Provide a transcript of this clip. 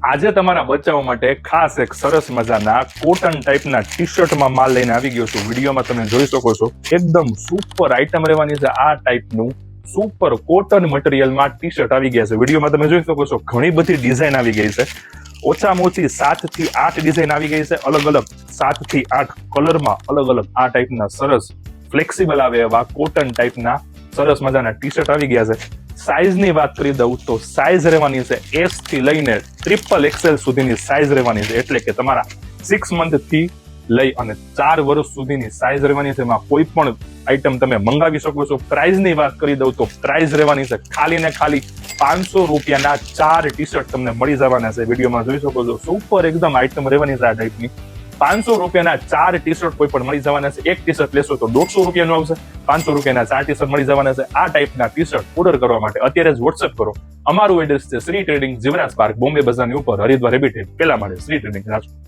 આજે તમારા બચાવ માટે ખાસ એક સરસ મજાના કોટન ટાઈપના ટી શર્ટમાં માલ લઈને આવી ગયો છું. વિડીયોમાં તમે જોઈ શકો છો એકદમ સુપર આઈટમ રહેવાની છે. આ ટાઈપનું સુપર કોટન મટીરિયલમાં ટી શર્ટ આવી ગયા છે. વિડીયોમાં તમે જોઈ શકો છો ઘણી બધી ડિઝાઇન આવી ગઈ છે. ઓછામાં ઓછી 7 થી 8 ડિઝાઇન આવી ગઈ છે. અલગ અલગ 7 થી 8 કલરમાં અલગ અલગ આ ટાઈપના સરસ ફ્લેક્સિબલ આવે એવા કોટન ટાઈપના સરસ મજાના ટી શર્ટ આવી ગયા છે. સાઇઝની વાત કરી દઉં તો સાઇઝ રહેવાની છે S થી લઈને XXL સુધીની સાઇઝ રહેવાની છે. એટલે કે તમારા 6 મંથ થી લઈ અને 4 વર્ષ સુધીની સાઇઝ રહેવાની છે. એમાં કોઈ પણ આઈટમ તમે મંગાવી શકો છો. પ્રાઇઝની વાત કરી દઉં તો પ્રાઇઝ રહેવાની છે ખાલી ને ખાલી 500 રૂપિયાના 4 ટી શર્ટ તમને મળી જવાના છે. વિડીયોમાં જોઈ શકો છો સુપર એકદમ આઈટમ રહેવાની છે આ ટાઈપની. 500 રૂપિયાના 4 ટી શર્ટ કોઈ પણ મળી જવાના છે. એક ટી શર્ટ લેશો તો 150 રૂપિયાનું આવશે. 500 રૂપિયાના 4 ટી શર્ટ મળી જવાના છે. આ ટાઈપના ટી શર્ટ ઓર્ડર કરવા માટે અત્યારે જ વોટ્સએપ કરો. અમારું એડ્રેસ છે શ્રી ટ્રેડિંગ જીવરાજ પાર્ક, બોમ્બે બજારની ઉપર, હરિદ્વાર હેબિટેટ, પેલા માળે, શ્રી ટ્રેડિંગ રાજકોટ.